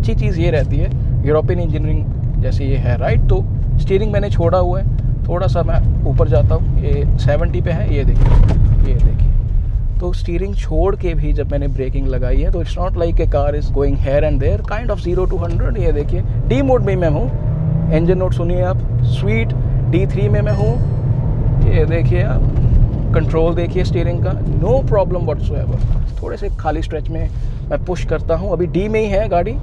अच्छी चीज़ ये रहती है, यूरोपियन इंजीनियरिंग जैसे ये है, राइट। तो स्टीयरिंग मैंने छोड़ा हुआ है, थोड़ा सा मैं ऊपर जाता हूँ, ये 70 पे है, ये देखिए। तो स्टीयरिंग छोड़ के भी जब मैंने ब्रेकिंग लगाई है तो it's not like a car is going here and there, kind of 0 to 100। ये देखिए डी मोड में मैं हूँ, इंजन नोट सुनिए आप, स्वीट D3 में मैं हूँ। ये देखिए आप, कंट्रोल देखिए स्टीयरिंग का, नो प्रॉब्लम व्हाटसोएवर। थोड़े से खाली स्ट्रेच में मैं पुश करता हूँ, अभी D में ही है गाड़ी,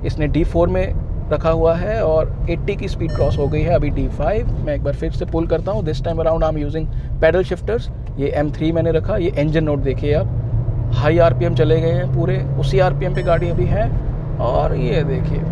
इसने D4 में रखा हुआ है और 80 की स्पीड क्रॉस हो गई है, अभी D5। मैं एक बार फिर से पुल करता हूँ, this time around I am using paddle shifters. ये M3 मैंने रखा, ये इंजन नोट देखिए आप, हाई RPM चले गए हैं, पूरे उसी RPM पे गाड़ी अभी है। और ये देखिए,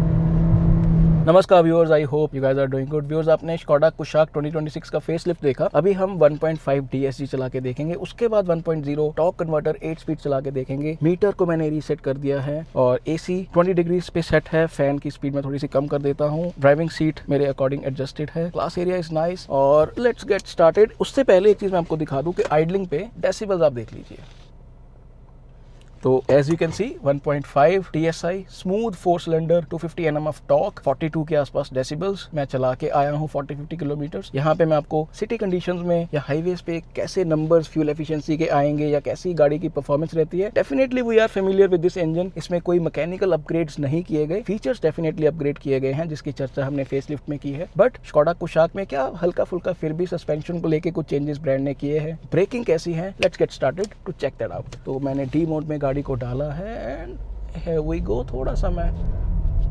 नमस्कार viewers, I hope you guys are doing good. Viewers, आपने स्कोडा कुशाक 2026 का फेसलिफ्ट देखा। अभी हम 1.5 DSG चला के देखेंगे, उसके बाद 1.0 टॉर्क कन्वर्टर 8 स्पीड चला के देखेंगे। मीटर को मैंने रीसेट कर दिया है और AC 20 डिग्री पे सेट है। फैन की स्पीड में थोड़ी सी कम कर देता हूँ। ड्राइविंग सीट मेरे अकॉर्डिंग एडजस्टेड है। क्लास एरिया इज नाइस और लेट्स गेट स्टार्टेड। उससे पहले एक चीज मैं आपको दिखा दूं कि आइडलिंग पे डेसिबल्स आप देख लीजिए। तो as you can see 1.5 TSI smooth 4 cylinder 250 Nm of torque, 42 के आसपास डेसिबल्स। मैं चला के आया हूँ 40-50 किलोमीटर। यहाँ पे मैं आपको सिटी कंडीशंस में या हाईवेज पे कैसे नंबर्स फ्यूल एफिशिएंसी के आएंगे या कैसी गाड़ी की परफॉर्मेंस रहती है। Definitely we are familiar with this engine. इसमें कोई मैकेनिकल अपग्रेड्स नहीं किए गए, फीचर्स डेफिनेटली अपग्रेड किए गए हैं जिसकी चर्चा हमने फेसलिफ्ट में की है। बट स्कोडा कुशाक में क्या हल्का फुल्का फिर भी सस्पेंशन को लेके कुछ चेंजेस ब्रांड ने किए हैं। ब्रेकिंग कैसी है, let's get started to check that out. तो मैंने डी मोड में गाड़ी को डाला है एंड here we go। थोड़ा सा मैं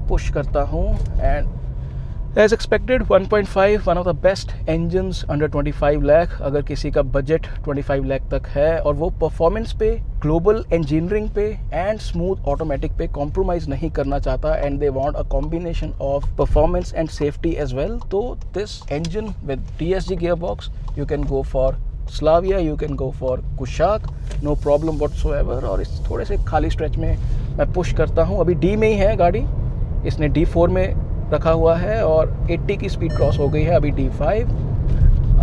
पुश करता हूँ and as expected 1.5 one of the best engines under 25 lakh. अगर किसी का बजट 25 लाख तक है और वो परफॉर्मेंस पे, ग्लोबल इंजीनियरिंग पे एंड स्मूथ ऑटोमेटिक पे कॉम्प्रोमाइज नहीं करना चाहता and they want a combination of performance and safety as well, तो this engine with DSG gear box you can go for Slavia, you can go for Kushaq, no problem whatsoever. और इस थोड़े से खाली स्ट्रेच में मैं पुश करता हूँ, अभी D में ही है गाड़ी, इसने D4 में रखा हुआ है और 80 की स्पीड क्रॉस हो गई है, अभी D5।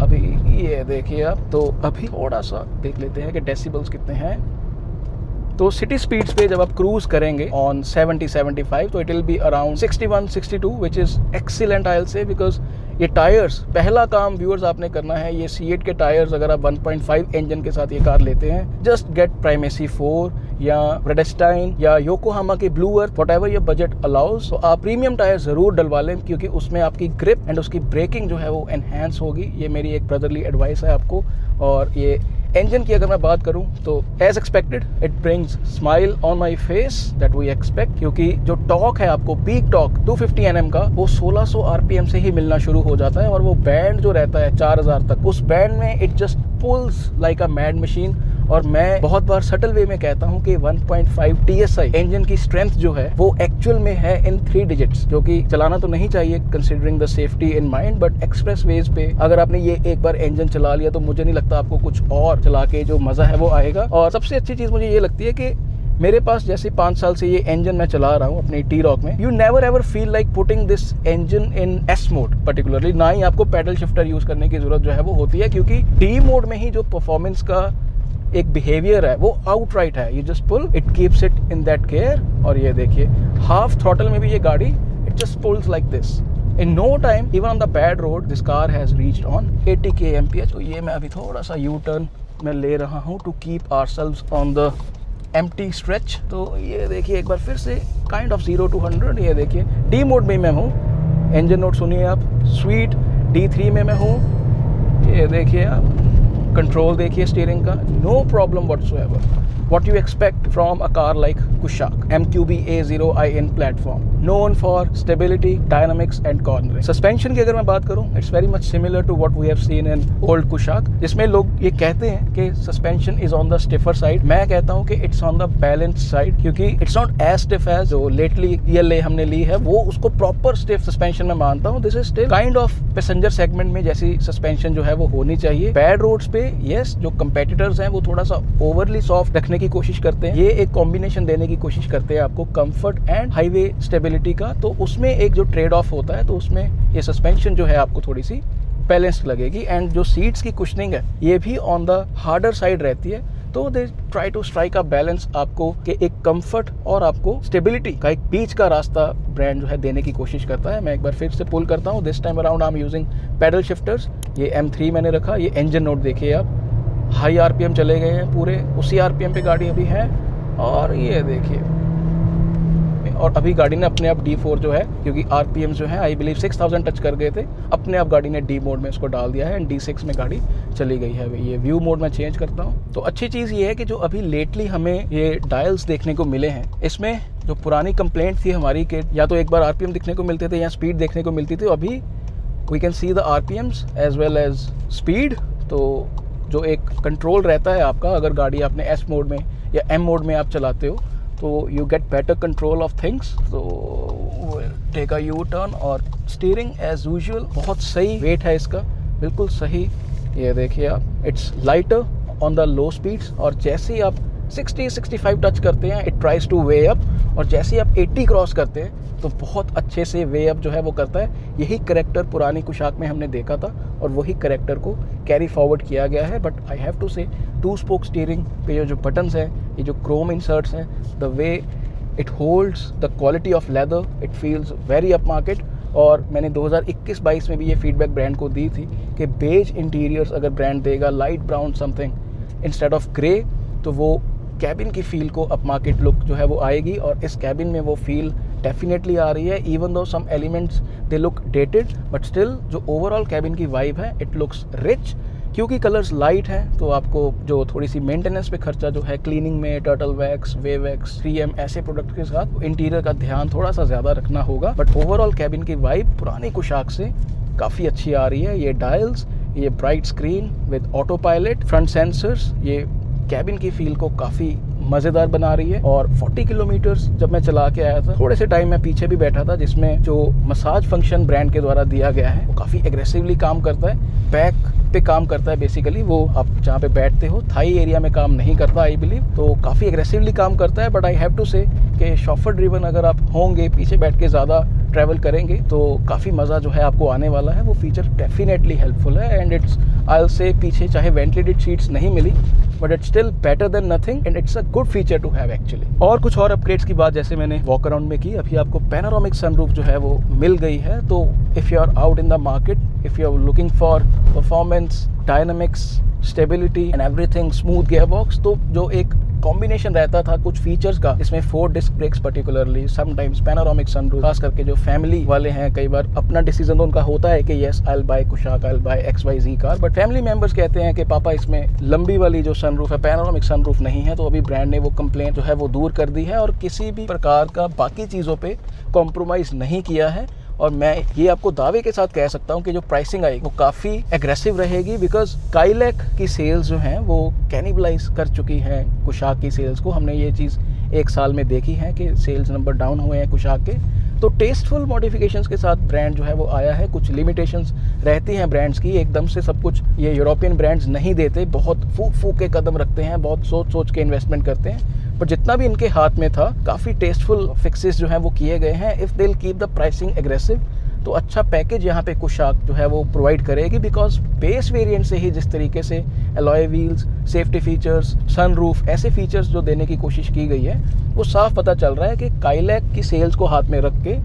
अभी ये देखिए आप, तो अभी थोड़ा सा देख लेते हैं कि डेसिबल्स कितने हैं। तो सिटी स्पीड्स पे जब आप क्रूज करेंगे ऑन 70-75 तो it will be around 61-62 which is excellent I will से, बिकॉज ये टायर्स, पहला काम व्यूअर्स आपने करना है, ये C8 के टायर्स अगर आप 1.5 इंजन के साथ ये कार लेते हैं, जस्ट गेट प्राइमेसी 4 या रेडस्टाइन या योकोहामा के blue earth, whatever your budget allows. तो आप प्रीमियम टायर जरूर डलवा लें क्योंकि उसमें आपकी ग्रिप एंड उसकी ब्रेकिंग जो है वो एनहांस होगी। ये मेरी एक ब्रदरली एडवाइस है आपको। और ये इंजन की अगर मैं बात करूं तो as expected it brings smile on my face that we expect, क्योंकि जो टॉर्क है आपको पीक टॉर्क 250 Nm का वो 1600 RPM से ही मिलना शुरू हो जाता है और वो बैंड जो रहता है 4000 तक, उस बैंड में it just pulls like a mad machine. और मैं बहुत बार सटल वे में कहता हूं कि 1.5 TSI इंजन की स्ट्रेंथ जो है वो एक्चुअल में है इन 3 डिजिट्स, जो कि चलाना तो नहीं चाहिए considering the safety in mind, but expressways पे अगर आपने ये एक बार इंजन चला लिया तो मुझे नहीं लगता आपको कुछ और चला के जो मजा है वो आएगा। और सबसे अच्छी चीज मुझे ये लगती है कि मेरे पास जैसे 5 साल से ये इंजन मैं चला रहा हूँ अपनी T-Roc में, you never ever feel like putting this engine in S mode particularly, ना ही आपको पैडल शिफ्टर यूज करने की जरूरत जो है वो होती है, क्योंकि D मोड में ही जो परफॉर्मेंस का एक बिहेवियर है वो आउटराइट है, you just pull, it keeps it in that care. और ये देखिए हाफ थ्रॉटल में भी ये गाड़ी it just pulls like this in no time, even on the bad road this car has reached on 80 kmph। तो ये मैं अभी थोड़ा सा यू टर्न में ले रहा हूँ to keep ourselves on the empty stretch. तो ये देखिए एक बार फिर से काइंड ऑफ 0 to 100। ये देखिए डी मोड में मैं हूँ, इंजन नोट सुनिए आप, स्वीट D3 में मैं हूँ। ये देखिए आप, कंट्रोल देखिए स्टीयरिंग का, no problem whatsoever. What you expect from a car like Kushaq MQB A0iN platform, known for stability, dynamics and cornering. Suspension की अगर मैं बात करूँ, it's very much similar to what we have seen in old Kushaq, जिसमें लोग ये कहते हैं कि suspension is on the stiffer side। मैं कहता हूँ कि it's on the balanced side, क्योंकि it's not as stiff as जो lately ELA हमने ली है, वो उसको proper stiff suspension मैं मानता हूँ। This is still kind of passenger segment में जैसी suspension जो है वो होनी चाहिए। Bad roads पे yes, जो competitors हैं वो थोड़ा सा overly soft रखने की कोशिश करते हैं, ये एक कॉम्बिनेशन देने की कोशिश करते हैं आपको कंफर्ट एंड हाईवे स्टेबिलिटी का, तो उसमें एक जो ट्रेड ऑफ होता है, तो उसमें ये सस्पेंशन जो है आपको थोड़ी सी बैलेंस्ड लगेगी। एंड जो सीट्स की कुशनिंग है ये भी ऑन द हार्डर साइड रहती है, तो they try to strike a balance आपको कि एक कंफर्ट और आपको स्टेबिलिटी का एक बीच का रास्ता ब्रांड जो है देने की कोशिश करता है। मैं एक बार फिर से पुल करता हूँ। This time around I am using paddle shifters. ये M3 मैंने रखा। ये इंजन नोट देखिए आप, हाई RPM चले गए हैं, पूरे उसी RPM पे गाड़ी अभी है। और ये देखिए, और अभी गाड़ी ने अपने आप D4 जो है, क्योंकि RPM जो है आई बिलीव 6000 टच कर गए थे, अपने आप गाड़ी ने D मोड में इसको डाल दिया है एंड D6 में गाड़ी चली गई है। ये व्यू मोड में चेंज करता हूँ। तो अच्छी चीज़ ये है कि जो अभी लेटली हमें ये डायल्स देखने को मिले हैं, इसमें जो पुरानी कंप्लेंट थी हमारी कि या तो एक बार RPM दिखने को मिलते थे या स्पीड देखने को मिलती थी, अभी we can see the RPMs as well as speed. तो जो एक कंट्रोल रहता है आपका, अगर गाड़ी आपने S मोड में या M मोड में आप चलाते हो तो you get better control of things. तो टेक अ यू टर्न। और स्टीयरिंग एज यूजुअल बहुत सही वेट है इसका, बिल्कुल सही। ये देखिए आप, it's lighter on the low speeds, और जैसे ही आप 60-65 टच करते हैं it tries two way up, और जैसे ही आप 80 क्रॉस करते हैं तो बहुत अच्छे से वे अप जो है वो करता है। यही करेक्टर पुरानी कुशाक में हमने देखा था और वही करेक्टर को कैरी फॉरवर्ड किया गया है। बट आई हैव टू से 2 स्पोक स्टीयरिंग पे जो बटन्स हैं, ये जो क्रोम इंसर्ट्स हैं, the way it holds the quality of leather, it feels very up market. और मैंने 2021-22 में भी ये फीडबैक ब्रांड को दी थी कि बेज इंटीरियर्स अगर ब्रांड देगा, light brown something instead of grey, तो वो कैबिन की फील को अप मार्केट लुक जो है वो आएगी। और इस कैबिन में वो फील डेफिनेटली आ रही है। Even though some elements they look dated, but still जो ओवरऑल कैबिन की वाइब है इट लुक्स रिच। क्योंकि कलर्स लाइट हैं तो आपको जो थोड़ी सी मेंटेनेंस पे खर्चा जो है क्लीनिंग में, टर्टल वैक्स, वे वैक्स, 3M ऐसे प्रोडक्ट के साथ इंटीरियर का ध्यान थोड़ा सा ज़्यादा रखना होगा। बट ओवरऑल कैबिन की वाइब पुरानी कुशाक से काफ़ी अच्छी आ रही है। ये डायल्स, ये bright screen with auto pilot, front sensors, ये कैबिन की फील को काफ़ी मज़ेदार बना रही है। और 40 किलोमीटर्स जब मैं चला के आया था, थोड़े से टाइम मैं पीछे भी बैठा था, जिसमें जो मसाज फंक्शन ब्रांड के द्वारा दिया गया है वो काफ़ी एग्रेसिवली काम करता है। बैक पे काम करता है बेसिकली, वो आप जहाँ पे बैठते हो थाई एरिया में काम नहीं करता आई बिलीव, तो काफ़ी एग्रेसिवली काम करता है। बट आई हैव टू से कि शॉफर ड्रिवन अगर आप होंगे, पीछे बैठ के ज़्यादा ट्रैवल करेंगे तो काफ़ी मज़ा जो है आपको आने वाला है। वो फीचर डेफिनेटली हेल्पफुल है and it's I will say पीछे चाहे वेंटिलेटेड सीट्स नहीं मिली but it's still better than nothing and it's a good feature to have actually. और कुछ और अपडेट्स की बात जैसे मैंने वॉक अराउंड में की, अभी आपको पैनोरामिक सनरूफ जो है वो मिल गई है। तो if you are out in the market, if you are looking for performance, dynamics, stability and everything, smooth gearbox, तो जो एक कॉम्बिनेशन रहता था कुछ फीचर्स का, इसमें 4 disc brakes particularly, sometimes panoramic sunroof, खास करके जो फैमिली वाले हैं, कई बार अपना डिसीजन तो उनका होता है कि yes I will buy Kushaq, I will buy XYZ car, but family members कहते हैं कि पापा इसमें लंबी वाली जो सनरूफ है, पैनोरामिक सनरूफ नहीं है। तो अभी ब्रांड ने वो कंप्लेंट जो है वो दूर कर दी है और किसी भी प्रकार का बाकी चीज़ों पे कॉम्प्रोमाइज़ नहीं किया है। और मैं ये आपको दावे के साथ कह सकता हूँ कि जो प्राइसिंग आएगी वो काफ़ी एग्रेसिव रहेगी, बिकॉज काइलैक की सेल्स जो हैं वो कैनिबलाइज कर चुकी हैं कुशाक की सेल्स को। हमने ये चीज़ 1 साल में देखी है कि सेल्स नंबर डाउन हुए हैं कुशाक के। तो टेस्टफुल मॉडिफिकेशंस के साथ ब्रांड जो है वो आया है। कुछ लिमिटेशंस रहती हैं ब्रांड्स की, एकदम से सब कुछ ये यूरोपियन ब्रांड्स नहीं देते, बहुत फूक के कदम रखते हैं, बहुत सोच के इन्वेस्टमेंट करते हैं। पर जितना भी इनके हाथ में था, काफ़ी टेस्टफुल फिक्सेस जो हैं वो किए गए हैं। If they will keep the pricing aggressive, तो अच्छा पैकेज यहाँ पे कुशाक जो है वो प्रोवाइड करेगी, बिकॉज बेस वेरिएंट से ही जिस तरीके से alloy wheels, safety features, sunroof, ऐसे फीचर्स जो देने की कोशिश की गई है, वो साफ पता चल रहा है कि काइलैक की सेल्स को हाथ में रख के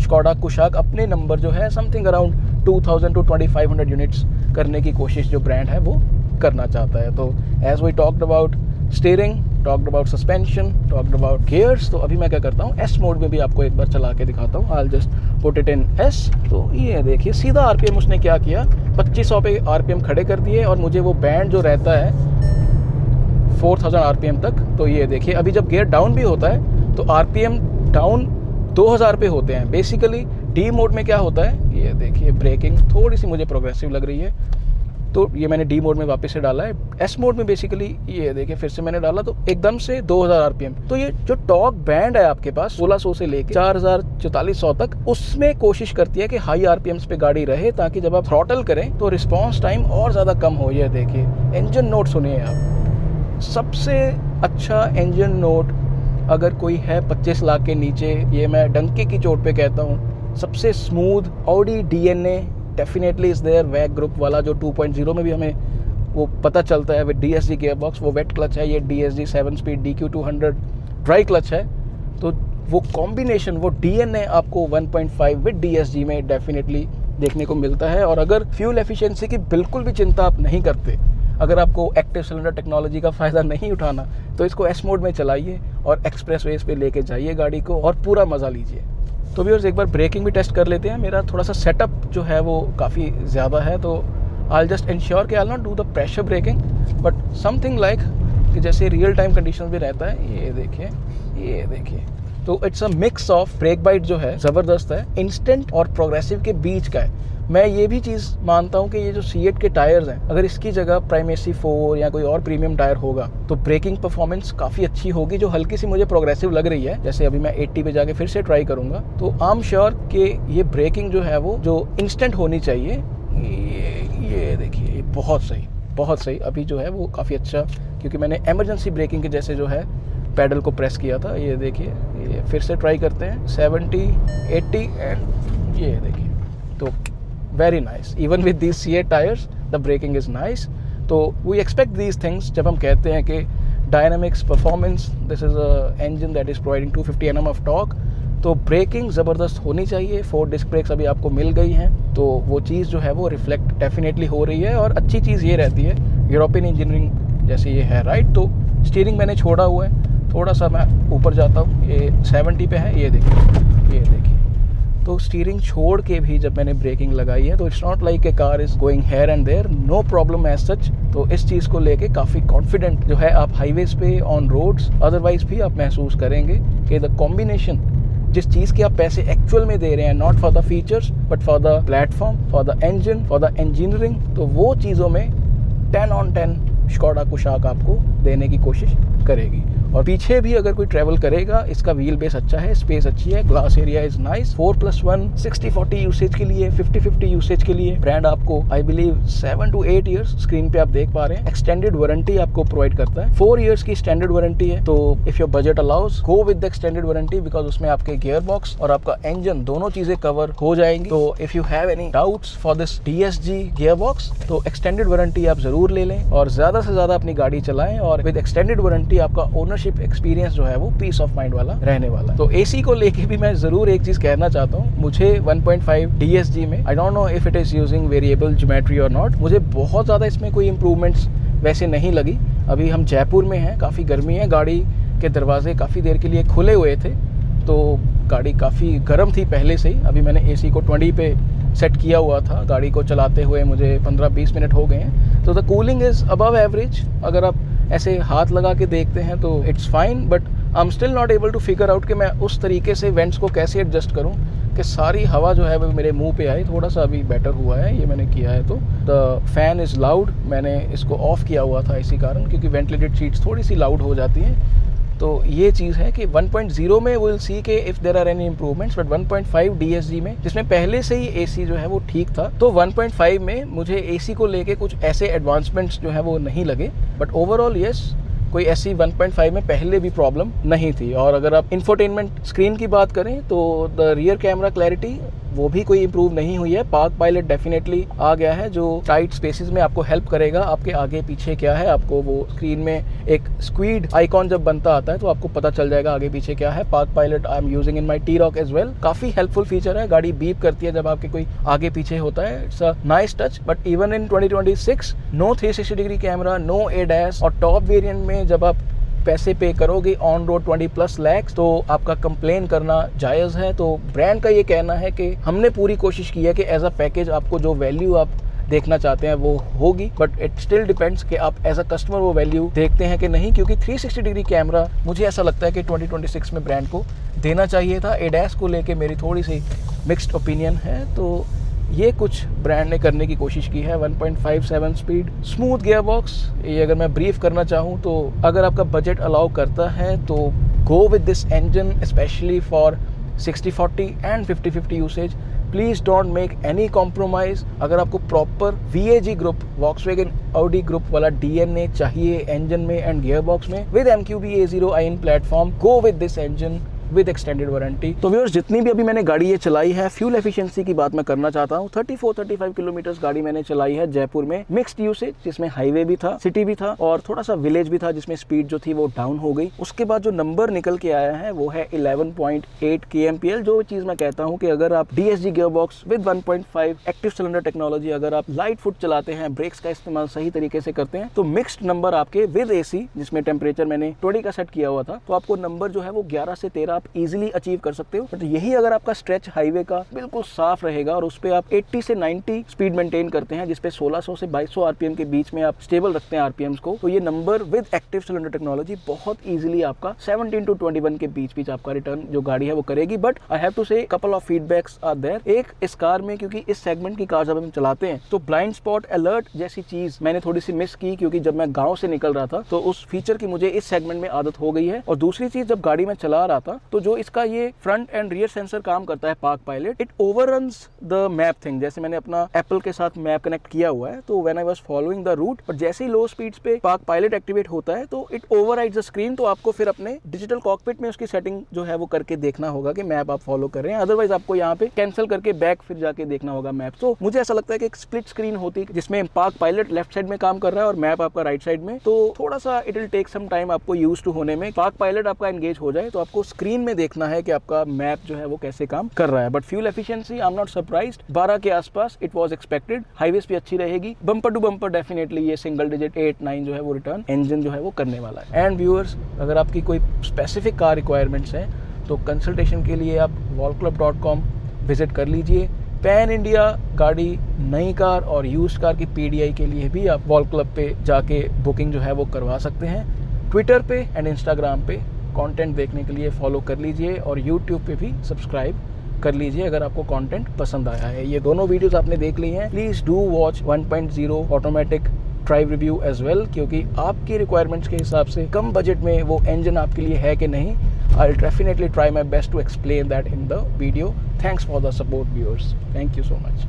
स्कोडा कुशाक अपने नंबर जो है समथिंग अराउंड 2000 to 2500 यूनिट्स करने की कोशिश जो ब्रांड है वो करना चाहता है। तो as we talked about steering, talked about suspension, talked about gears, तो अभी मैं क्या करता हूँ S मोड में भी आपको एक बार चला के दिखाता हूँ। I just put it in S। तो ये देखिए सीधा RPM उसने क्या किया, 2500 पे RPM खड़े कर दिए और मुझे वो बैंड जो रहता है 4000 RPM तक, तो ये देखिए अभी जब गियर डाउन भी होता है तो RPM डाउन 2000 पे होते हैं। बेसिकली D मोड में क्या होता है, ये देखिए ब्रेकिंग थोड़ी सी मुझे प्रोग्रेसिव लग रही है, तो ये मैंने D मोड में वापस से डाला है। S मोड में बेसिकली ये देखिए फिर से मैंने डाला तो एकदम से 2000 RPM। तो ये जो टॉर्क बैंड है आपके पास 1600 से लेके 4000-4400 तक, उसमें कोशिश करती है कि हाई RPMs पे गाड़ी रहे, ताकि जब आप थ्रॉटल करें तो रिस्पॉन्स टाइम और ज़्यादा कम हो। ये देखिए इंजन नोट सुनिए आप, सबसे अच्छा इंजन नोट अगर कोई है 25 लाख के नीचे, ये मैं डंके की चोट पे कहता हूँ, सबसे smooth Audi DNA definitely is there. VAG group वाला जो 2.0 में भी हमें वो पता चलता है विद DSG गियर बॉक्स। वो वेट क्लच है, ये DSG 7 speed DQ200 dry clutch है। तो वो कॉम्बिनेशन, वो DNA आपको 1.5 विद DSG में डेफिनेटली देखने को मिलता है। और अगर फ्यूल एफिशिएंसी की बिल्कुल भी चिंता आप नहीं करते, अगर आपको एक्टिव सिलेंडर टेक्नोलॉजी का फ़ायदा नहीं उठाना, तो इसको एस मोड में चलाइए और एक्सप्रेस वेज पे लेके जाइए गाड़ी को और पूरा मज़ा लीजिए। तो व्यूअर्स, एक बार ब्रेकिंग भी टेस्ट कर लेते हैं। मेरा थोड़ा सा सेटअप जो है वो काफ़ी ज़्यादा है, तो आई जस्ट इंश्योर कि I not do the pressure braking, but something like कि जैसे रियल टाइम कंडीशन भी रहता है। ये देखिए तो it's a mix of. Brake bite जो है ज़बरदस्त है, इंस्टेंट और प्रोग्रेसिव के बीच का है। मैं ये भी चीज़ मानता हूँ कि ये जो C8 के टायर्स हैं, अगर इसकी जगह प्राइमेसी 4 या कोई और प्रीमियम टायर होगा तो ब्रेकिंग परफॉर्मेंस काफ़ी अच्छी होगी, जो हल्की सी मुझे प्रोग्रेसिव लग रही है। जैसे अभी मैं 80 पे जाके फिर से ट्राई करूँगा, तो आई एम श्योर कि ये ब्रेकिंग जो है वो जो इंस्टेंट होनी चाहिए। ये देखिए, ये बहुत सही। अभी जो है वो काफ़ी अच्छा, क्योंकि मैंने इमरजेंसी ब्रेकिंग के जैसे जो है पैडल को प्रेस किया था। ये देखिए, ये फिर से ट्राई करते हैं 70, 80 एंड ये देखिए, तो very nice. Even with these C8 tyres the breaking is nice. तो वी एक्सपेक्ट दीज थिंग्स जब हम कहते हैं कि dynamics performance, this is a engine that is providing 250 Nm of torque, तो ब्रेकिंग ज़बरदस्त होनी चाहिए। 4 डिस्क ब्रेक्स अभी आपको मिल गई हैं, तो वो चीज़ जो है वो रिफ्लेक्ट डेफिनेटली हो रही है। और अच्छी चीज़ ये रहती है, यूरोपियन इंजीनियरिंग जैसे ये है, राइट। तो स्टीयरिंग मैंने छोड़ा हुआ है, थोड़ा सा मैं ऊपर जाता हूँ, ये 70 पे है। ये देखिए तो स्टीयरिंग छोड़ के भी जब मैंने ब्रेकिंग लगाई है, तो it's not like a car is going here and there, no problem as such. तो इस चीज़ को लेके काफ़ी कॉन्फिडेंट जो है आप हाईवेज पे, ऑन रोड्स, अदरवाइज भी आप महसूस करेंगे कि द कॉम्बिनेशन, जिस चीज़ के आप पैसे एक्चुअल में दे रहे हैं, not for the features but for the platform, for the engine, for the engineering, तो वो चीज़ों में 10 on 10 स्कोडा कुशाक आपको देने की कोशिश करेगी। और पीछे भी अगर कोई ट्रैवल करेगा, इसका व्हील बेस अच्छा है, स्पेस अच्छी है, glass area is nice. 4+1 60-40 usage के लिए, 50-50 यूसेज के लिए ब्रांड आपको I believe 7 to 8 years, screen पे आप देख पा रहे हैं, एक्सटेंडेड वारंटी आपको प्रोवाइड करता है। 4 ईयर्स की स्टैंडर्ड वारंटी है। तो if your budget allows, go with the extended warranty, because उसमें आपके गियर बॉक्स और आपका इंजन दोनों चीजें कवर हो जाएंगी। तो if you have any doubts for this DSG gear box, तो एक्सटेंडेड वारंटी आप जरूर ले लें और ज्यादा से ज्यादा अपनी गाड़ी चलाएं। और विद एक्सटेंडेड वारंटी आपका ओनरशिप एक्सपीरियंस जो है वो पीस ऑफ माइंड वाला रहने वाला है। तो AC को लेके भी मैं जरूर एक चीज कहना चाहता हूँ, मुझे 1.5 DSG में, I don't know if it is using variable geometry और नॉट, मुझे बहुत ज्यादा इसमें कोई इंप्रूवमेंट्स वैसे नहीं लगी। अभी हम जयपुर में हैं, काफ़ी गर्मी है, गाड़ी के दरवाजे काफ़ी देर के लिए खुले हुए थे, तो गाड़ी काफ़ी गर्म थी पहले से ही। अभी मैंने AC को 20 पे सेट किया हुआ था, गाड़ी को चलाते हुए मुझे 15-20 मिनट हो गए हैं। तो the cooling is above average. अगर आप ऐसे हाथ लगा के देखते हैं तो it's fine, but I am still not able to figure out कि मैं उस तरीके से वेंट्स को कैसे एडजस्ट करूं कि सारी हवा जो है वो मेरे मुंह पे आए। थोड़ा सा अभी बेटर हुआ है, ये मैंने किया है। तो द फैन इज़ लाउड, मैंने इसको ऑफ़ किया हुआ था इसी कारण, क्योंकि वेंटिलेटेड सीट्स थोड़ी सी लाउड हो जाती हैं। तो ये चीज़ है कि 1.0 में विल सी के if there are any improvements, but 1.5 DSG में, जिसमें पहले से ही AC जो है वो ठीक था, तो 1.5 में मुझे AC को लेके कुछ ऐसे एडवांसमेंट्स जो है वो नहीं लगे। बट ओवरऑल यस, कोई ऐसी 1.5 में पहले भी प्रॉब्लम नहीं थी। और अगर आप इंफोटेनमेंट स्क्रीन की बात करें तो द रियर कैमरा क्लैरिटी वो भी कोई इंप्रूव नहीं हुई है। पार्क पायलट डेफिनेटली आ गया है, जो टाइट स्पेसेस में आपको हेल्प करेगा। आपके आगे पीछे क्या है, आपको वो स्क्रीन में एक स्क्वीड आइकॉन जब बनता आता है तो आपको पता चल जाएगा आगे पीछे क्या है। Park pilot I am using in my T-Roc as well, काफ़ी हेल्पफुल फीचर है। गाड़ी बीप करती है जब आपके कोई आगे पीछे होता है, it's a nice touch. But even in 2026 no 360 degree camera, no ADAS, और टॉप वेरिएंट में जब आप पैसे पे करोगे ऑन रोड 20+ लाख, तो आपका कंप्लेन करना जायज़ है। तो ब्रांड का ये कहना है कि हमने पूरी कोशिश की है कि एज अ पैकेज आपको जो वैल्यू आप देखना चाहते हैं वो होगी, बट इट स्टिल डिपेंड्स कि आप एज अ कस्टमर वो वैल्यू देखते हैं कि नहीं। क्योंकि 360 डिग्री कैमरा मुझे ऐसा लगता है कि 2026 में ब्रांड को देना चाहिए था। ADAS को लेके मेरी थोड़ी सी मिक्स्ड ओपिनियन है। तो ये कुछ ब्रांड ने करने की कोशिश की है। 1.57 स्पीड स्मूथ गियर बॉक्स, ये अगर मैं ब्रीफ करना चाहूँ तो अगर आपका बजट अलाउ करता है तो go with this engine, specially for 60-40 and 50-50 usage. Please don't make any compromise. अगर आपको proper VAG group, Volkswagen Audi group वाला DNA चाहिए इंजन में एंड गियर बॉक्स में with MQB A0i platform, go with this engine. With extended warranty. तो viewers, जितनी भी अभी मैंने गाड़ी ये चलाई है, फ्यूल एफिशिएंसी की बात मैं करना चाहता हूँ। 34-35 किलोमीटर गाड़ी मैंने चलाई है जयपुर में, मिक्स्ड यूसेज, जिसमें हाईवे भी था, सिटी भी था और थोड़ा सा विलेज भी था, जिसमें स्पीड जो थी वो डाउन हो गई। उसके बाद जो नंबर निकल के आया है वो है 11.8 kmpl। जो चीज मैं कहता हूँ कि अगर आप DSG gearbox with 1.5 active cylinder technology, अगर आप लाइट फुट चलाते हैं, ब्रेक्स का इस्तेमाल सही तरीके से करते हैं, तो मिक्स्ड नंबर आपके विद AC, जिसमें टेम्परेचर मैंने 20 का सेट किया हुआ था, तो आपको नंबर जो है वो 11 से 13 आप इजीली अचीव कर सकते हो। बट यही अगर आपका स्ट्रेच हाईवे का बिल्कुल साफ रहेगा और उस पर आप 80 से 90 स्पीड मेंटेन करते हैं, जिसपे 1600 से 2200 RPM के बीच में आप स्टेबल रखते हैं RPMs को, तो ये number with active cylinder technology बहुत इजीली आपका 17 to 21 के बीच आपका रिटर्न जो गाड़ी है वो करेगी। But I have to say couple of feedbacks are there. एक, इस कार में, क्योंकि इस सेगमेंट की कार जब हम चलाते हैं तो ब्लाइंड स्पॉट अलर्ट जैसी चीज मैंने थोड़ी सी मिस की, क्योंकि जब मैं गांव से निकल रहा था तो उस फीचर की मुझे इस सेगमेंट में आदत हो गई है। और दूसरी चीज, जब गाड़ी में चला रहा था तो जो इसका ये फ्रंट एंड रियर सेंसर काम करता है park pilot, it overruns the map thing. जैसे मैंने अपना एप्पल के साथ मैप कनेक्ट किया हुआ है, तो when I was following the route, पर जैसे ही लो स्पीड्स पे पार्क पायलट एक्टिवेट होता है तो इट ओवरराइड्स द स्क्रीन। तो आपको फिर अपने डिजिटल कॉकपिट में उसकी सेटिंग जो है वो करके देखना होगा कि मैप आप फॉलो कर रहे हैं, अदरवाइज आपको यहाँ पे कैंसिल करके बैक फिर जाके देखना होगा मैप। तो मुझे ऐसा लगता है कि एक स्प्लिट स्क्रीन होती है जिसमें पार्क पायलट लेफ्ट साइड में काम कर रहा है और मैप आपका राइट साइड में, तो थोड़ा सा it will take some time आपको यूज टू होने में। पार्क पायलट आपका एंगेज हो जाए तो आपको स्क्रीन में देखना है कि आपका मैप जो है वो कैसे काम कर रहा है। But fuel efficiency, I am not surprised, 12 के आसपास इट वाज एक्सपेक्टेड। हाईवेज पे अच्छी रहेगी, बम्पर टू बम्पर डेफिनेटली ये सिंगल डिजिट 8-9 जो है वो रिटर्न इंजन जो है वो करने वाला है। एंड व्यूअर्स, अगर आपकी कोई स्पेसिफिक कार रिक्वायरमेंट्स हैं तो कंसल्टेशन के लिए आप wallclub.com विजिट कर लीजिए। पैन इंडिया गाड़ी, नई कार और यूज्ड कार की PDI के लिए भी आप वॉल क्लब पे जाके बुकिंग जो है वो करवा सकते हैं। ट्विटर पे एंड इंस्टाग्राम पे कंटेंट देखने के लिए फॉलो कर लीजिए और यूट्यूब पे भी सब्सक्राइब कर लीजिए अगर आपको कंटेंट पसंद आया है। ये दोनों वीडियोस आपने देख ली हैं, please do watch 1.0 automatic drive review as well, क्योंकि आपकी रिक्वायरमेंट्स के हिसाब से कम बजट में वो इंजन आपके लिए है कि नहीं। I'll definitely try my best to explain that in the video. Thanks for the support, viewers. Thank you so much.